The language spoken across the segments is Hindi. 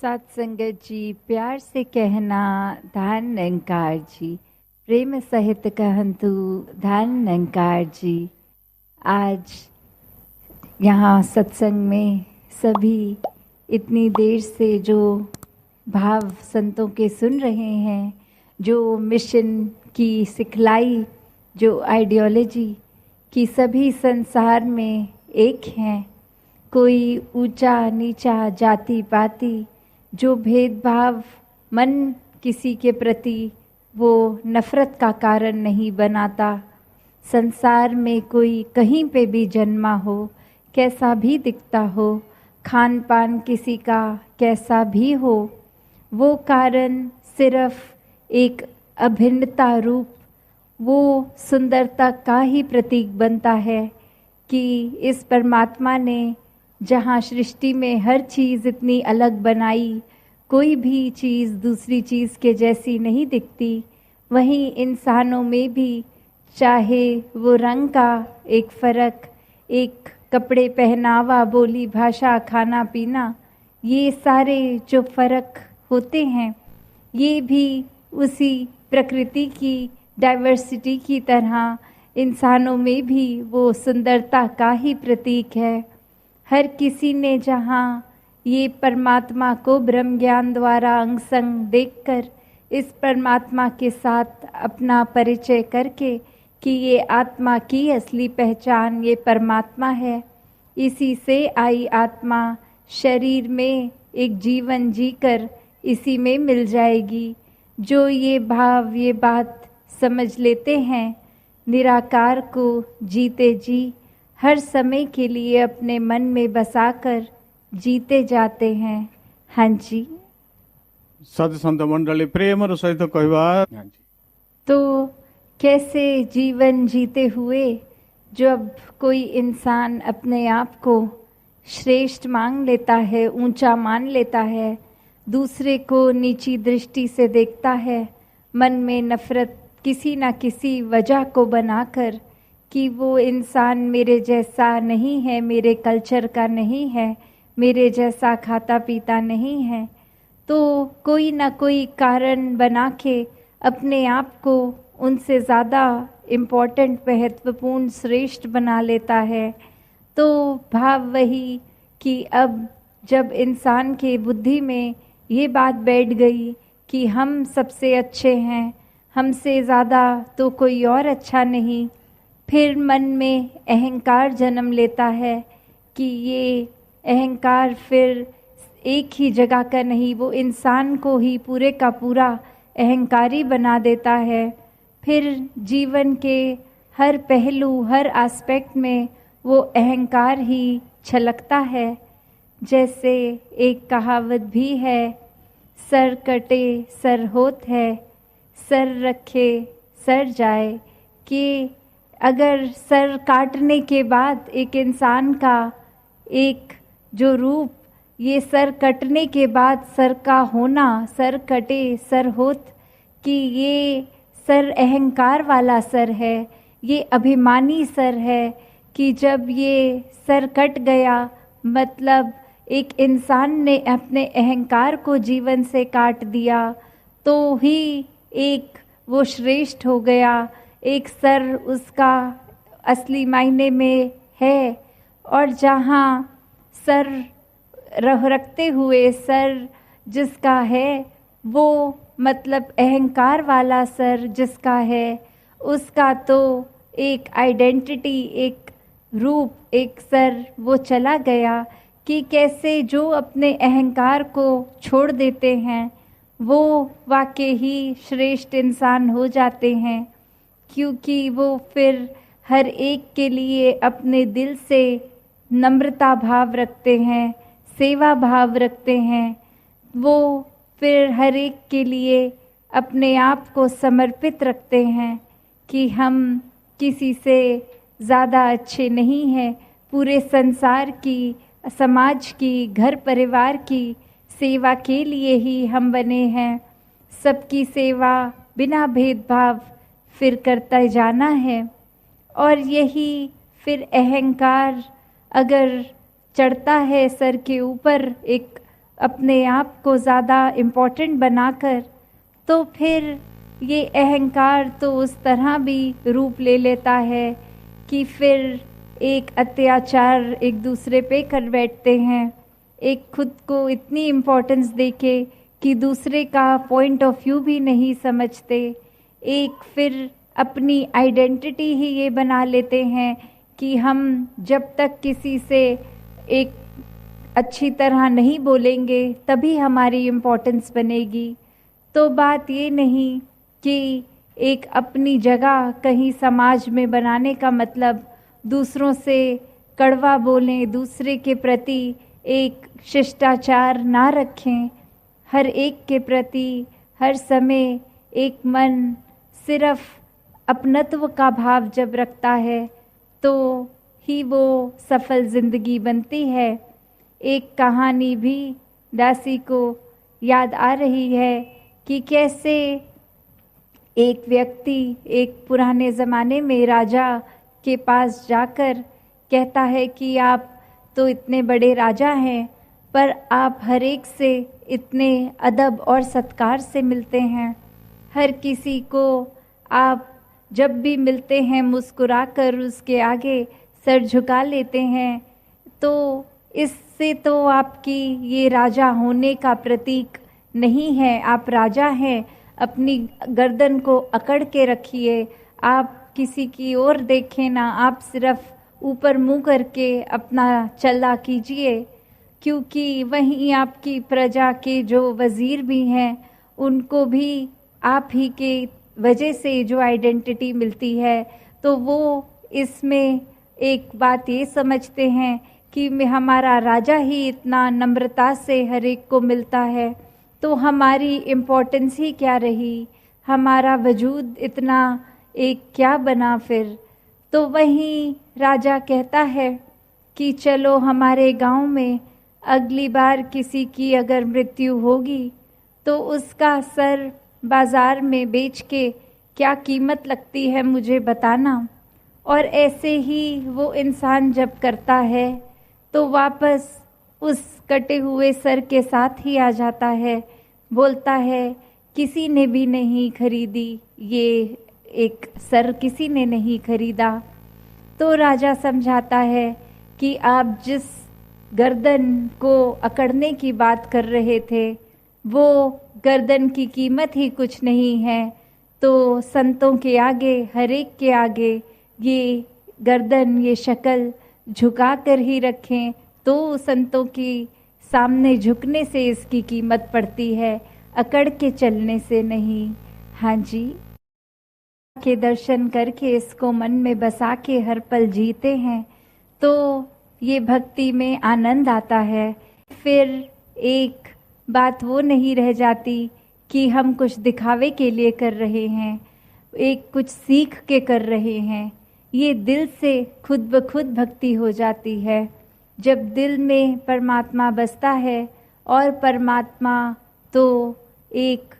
साथ संगत जी, प्यार से कहना धान निरंकार जी, प्रेम सहित कहंतु धान निरंकार जी। आज यहाँ सत्संग में सभी इतनी देर से जो भाव संतों के सुन रहे हैं, जो मिशन की सिखलाई, जो आइडियोलॉजी की सभी संसार में एक हैं। कोई ऊंचा नीचा जाति पाति जो भेदभाव मन किसी के प्रति वो नफरत का कारण नहीं बनाता। संसार में कोई कहीं पे भी जन्मा हो, कैसा भी दिखता हो, खान पान किसी का कैसा भी हो, वो कारण सिर्फ एक अभिन्नता रूप वो सुंदरता का ही प्रतीक बनता है कि इस परमात्मा ने जहाँ सृष्टि में हर चीज़ इतनी अलग बनाई, कोई भी चीज़ दूसरी चीज़ के जैसी नहीं दिखती, वहीं इंसानों में भी चाहे वो रंग का एक फ़र्क, एक कपड़े पहनावा, बोली भाषा, खाना पीना, ये सारे जो फ़र्क होते हैं, ये भी उसी प्रकृति की डाइवर्सिटी की तरह इंसानों में भी वो सुंदरता का ही प्रतीक है। हर किसी ने जहाँ ये परमात्मा को ब्रह्म ज्ञान द्वारा अंग संग देखकर इस परमात्मा के साथ अपना परिचय करके कि ये आत्मा की असली पहचान ये परमात्मा है, इसी से आई आत्मा शरीर में एक जीवन जीकर इसी में मिल जाएगी। जो ये भाव ये बात समझ लेते हैं, निराकार को जीते जी हर समय के लिए अपने मन में बसाकर जीते जाते हैं। हाँ जी, साधु संत मंडली प्रेम सहित कहवा। तो कैसे जीवन जीते हुए जब कोई इंसान अपने आप को श्रेष्ठ मान लेता है, ऊंचा मान लेता है, दूसरे को नीची दृष्टि से देखता है, मन में नफरत किसी न किसी वजह को बनाकर कि वो इंसान मेरे जैसा नहीं है, मेरे कल्चर का नहीं है, मेरे जैसा खाता पीता नहीं है, तो कोई ना कोई कारण बना के अपने आप को उनसे ज़्यादा इम्पोर्टेंट, महत्वपूर्ण, श्रेष्ठ बना लेता है। तो भाव वही कि अब जब इंसान के बुद्धि में ये बात बैठ गई कि हम सबसे अच्छे हैं, हमसे ज़्यादा तो कोई और अच्छा नहीं, फिर मन में अहंकार जन्म लेता है कि ये अहंकार फिर एक ही जगह का नहीं, वो इंसान को ही पूरे का पूरा अहंकारी बना देता है। फिर जीवन के हर पहलू, हर एस्पेक्ट में वो अहंकार ही छलकता है। जैसे एक कहावत भी है, सर कटे सर होत है, सर रखे सर जाए, कि अगर सर काटने के बाद एक इंसान का एक जो रूप, ये सर कटने के बाद सर का होना, सर कटे सर होत, कि ये सर अहंकार वाला सर है, ये अभिमानी सर है, कि जब ये सर कट गया मतलब एक इंसान ने अपने अहंकार को जीवन से काट दिया, तो ही एक वो श्रेष्ठ हो गया, एक सर उसका असली मायने में है। और जहाँ सर रखते हुए सर जिसका है, वो मतलब अहंकार वाला सर जिसका है, उसका तो एक आइडेंटिटी, एक रूप, एक सर वो चला गया। कि कैसे जो अपने अहंकार को छोड़ देते हैं वो वाकई ही श्रेष्ठ इंसान हो जाते हैं, क्योंकि वो फिर हर एक के लिए अपने दिल से नम्रता भाव रखते हैं, सेवा भाव रखते हैं। वो फिर हर एक के लिए अपने आप को समर्पित रखते हैं कि हम किसी से ज़्यादा अच्छे नहीं हैं। पूरे संसार की, समाज की, घर परिवार की सेवा के लिए ही हम बने हैं। सबकी सेवा बिना भेदभाव फिर करता जाना है। और यही फिर अहंकार अगर चढ़ता है सर के ऊपर एक अपने आप को ज़्यादा इम्पोर्टेंट बनाकर, तो फिर ये अहंकार तो उस तरह भी रूप ले लेता है कि फिर एक अत्याचार एक दूसरे पे कर बैठते हैं, एक खुद को इतनी इम्पोर्टेंस देके कि दूसरे का पॉइंट ऑफ व्यू भी नहीं समझते, एक फिर अपनी आइडेंटिटी ही ये बना लेते हैं कि हम जब तक किसी से एक अच्छी तरह नहीं बोलेंगे तभी हमारी इम्पोर्टेंस बनेगी। तो बात ये नहीं कि एक अपनी जगह कहीं समाज में बनाने का मतलब दूसरों से कड़वा बोलें, दूसरे के प्रति एक शिष्टाचार ना रखें, हर एक के प्रति हर समय एक मन सिर्फ अपनत्व का भाव जब रखता है तो ही वो सफल जिंदगी बनती है। एक कहानी भी दासी को याद आ रही है कि कैसे एक व्यक्ति एक पुराने ज़माने में राजा के पास जाकर कहता है कि आप तो इतने बड़े राजा हैं, पर आप हर एक से इतने अदब और सत्कार से मिलते हैं, हर किसी को आप जब भी मिलते हैं मुस्कुराकर उसके आगे सर झुका लेते हैं, तो इससे तो आपकी ये राजा होने का प्रतीक नहीं है। आप राजा हैं, अपनी गर्दन को अकड़ के रखिए, आप किसी की ओर देखें ना, आप सिर्फ ऊपर मुंह करके अपना चला कीजिए, क्योंकि वहीं आपकी प्रजा के जो वज़ीर भी हैं उनको भी आप ही के वजह से जो आइडेंटिटी मिलती है, तो वो इसमें एक बात ये समझते हैं कि हमारा राजा ही इतना नम्रता से हर एक को मिलता है, तो हमारी इम्पोर्टेंस ही क्या रही, हमारा वजूद इतना एक क्या बना फिर। तो वहीं राजा कहता है कि चलो हमारे गांव में अगली बार किसी की अगर मृत्यु होगी तो उसका सर बाज़ार में बेच के क्या कीमत लगती है मुझे बताना। और ऐसे ही वो इंसान जब करता है तो वापस उस कटे हुए सर के साथ ही आ जाता है, बोलता है किसी ने भी नहीं खरीदी, ये एक सर किसी ने नहीं खरीदा। तो राजा समझाता है कि आप जिस गर्दन को अकड़ने की बात कर रहे थे वो गर्दन की कीमत ही कुछ नहीं है, तो संतों के आगे हर एक के आगे ये गर्दन ये शक्ल झुका कर ही रखें, तो संतों की सामने झुकने से इसकी कीमत पड़ती है, अकड़ के चलने से नहीं। हाँ जी, के दर्शन करके इसको मन में बसा के हर पल जीते हैं तो ये भक्ति में आनंद आता है। फिर एक बात वो नहीं रह जाती कि हम कुछ दिखावे के लिए कर रहे हैं, एक कुछ सीख के कर रहे हैं, ये दिल से खुद ब खुद भक्ति हो जाती है। जब दिल में परमात्मा बसता है, और परमात्मा तो एक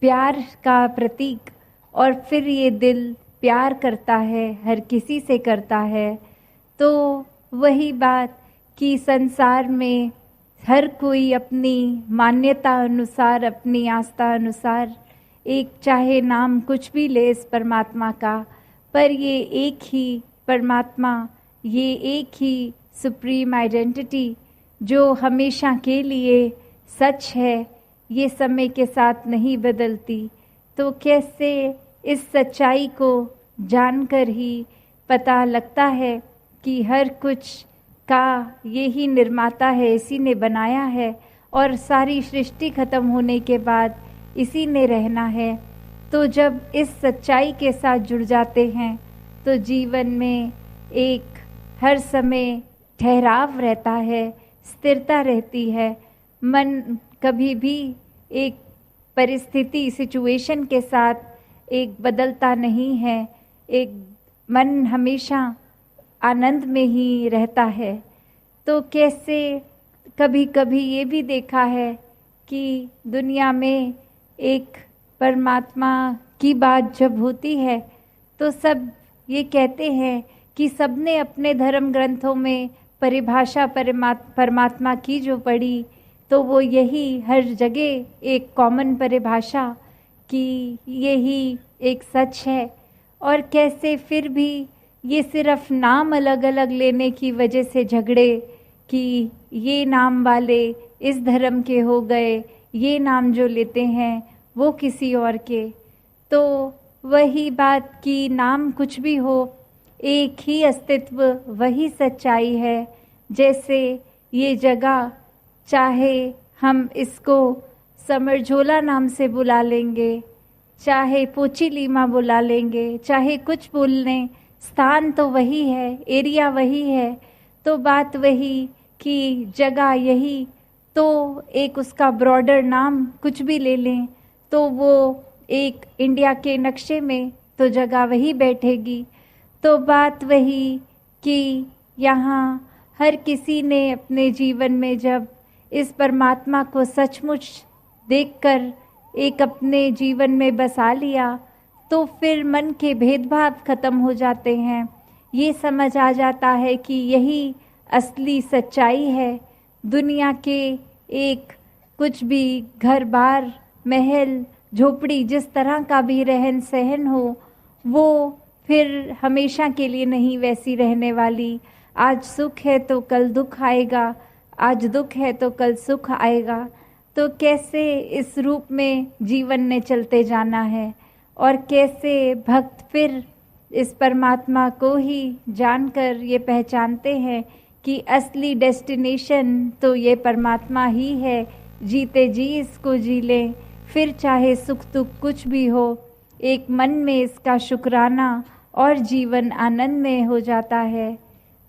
प्यार का प्रतीक, और फिर ये दिल प्यार करता है, हर किसी से करता है, तो वही बात कि संसार में हर कोई अपनी मान्यता अनुसार, अपनी आस्था अनुसार एक चाहे नाम कुछ भी ले इस परमात्मा का, पर ये एक ही परमात्मा, ये एक ही सुप्रीम आइडेंटिटी जो हमेशा के लिए सच है, ये समय के साथ नहीं बदलती। तो कैसे इस सच्चाई को जानकर ही पता लगता है कि हर कुछ का यही निर्माता है, इसी ने बनाया है, और सारी सृष्टि खत्म होने के बाद इसी ने रहना है। तो जब इस सच्चाई के साथ जुड़ जाते हैं तो जीवन में एक हर समय ठहराव रहता है, स्थिरता रहती है, मन कभी भी एक परिस्थिति सिचुएशन के साथ एक बदलता नहीं है, एक मन हमेशा आनंद में ही रहता है। तो कैसे कभी कभी ये भी देखा है कि दुनिया में एक परमात्मा की बात जब होती है तो सब ये कहते हैं कि सबने अपने धर्म ग्रंथों में परिभाषा परमात्मा की जो पढ़ी तो वो यही हर जगह एक कॉमन परिभाषा कि यही एक सच है। और कैसे फिर भी ये सिर्फ नाम अलग अलग लेने की वजह से झगड़े कि ये नाम वाले इस धर्म के हो गए, ये नाम जो लेते हैं वो किसी और के। तो वही बात कि नाम कुछ भी हो, एक ही अस्तित्व, वही सच्चाई है। जैसे ये जगह, चाहे हम इसको समरझोला नाम से बुला लेंगे, चाहे पोचीलीमा बुला लेंगे, चाहे कुछ बोल लें, स्थान तो वही है, एरिया वही है। तो बात वही कि जगह यही, तो एक उसका ब्रॉडर नाम कुछ भी ले लें तो वो एक इंडिया के नक्शे में तो जगह वही बैठेगी। तो बात वही कि यहाँ हर किसी ने अपने जीवन में जब इस परमात्मा को सचमुच देखकर एक अपने जीवन में बसा लिया, तो फिर मन के भेदभाव खत्म हो जाते हैं। ये समझ आ जाता है कि यही असली सच्चाई है। दुनिया के एक कुछ भी घर बार, महल, झोपड़ी, जिस तरह का भी रहन सहन हो, वो फिर हमेशा के लिए नहीं वैसी रहने वाली। आज सुख है तो कल दुख आएगा, आज दुख है तो कल सुख आएगा। तो कैसे इस रूप में जीवन ने चलते जाना है, और कैसे भक्त फिर इस परमात्मा को ही जानकर ये पहचानते हैं कि असली डेस्टिनेशन तो ये परमात्मा ही है। जीते जी इसको जी लें, फिर चाहे सुख दुख कुछ भी हो, एक मन में इसका शुक्राना और जीवन आनंद में हो जाता है।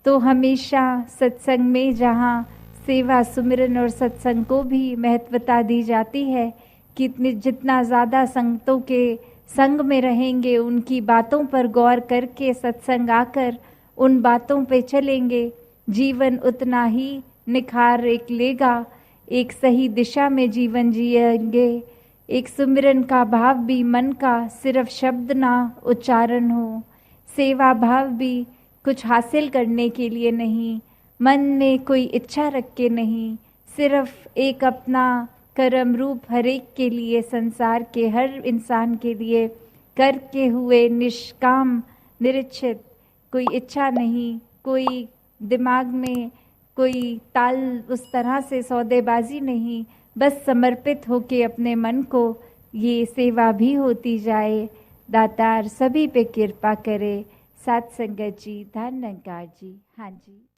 तो हमेशा सत्संग में जहाँ सेवा, सुमिरन और सत्संग को भी महत्वता दी जाती है, कि जितना ज़्यादा संगतों के संग में रहेंगे, उनकी बातों पर गौर करके सत्संग आकर उन बातों पे चलेंगे, जीवन उतना ही निखार एक लेगा, एक सही दिशा में जीवन जिएंगे। एक सुमिरन का भाव भी मन का सिर्फ शब्द ना उच्चारण हो, सेवा भाव भी कुछ हासिल करने के लिए नहीं, मन में कोई इच्छा रख के नहीं, सिर्फ एक अपना कर्म रूप हर एक के लिए, संसार के हर इंसान के लिए करके हुए निष्काम निरीक्षित, कोई इच्छा नहीं, कोई दिमाग में कोई ताल उस तरह से सौदेबाजी नहीं, बस समर्पित होके अपने मन को ये सेवा भी होती जाए। दातार सभी पे कृपा करे। साथ संगत जी, धन निरंकार जी। हाँ जी।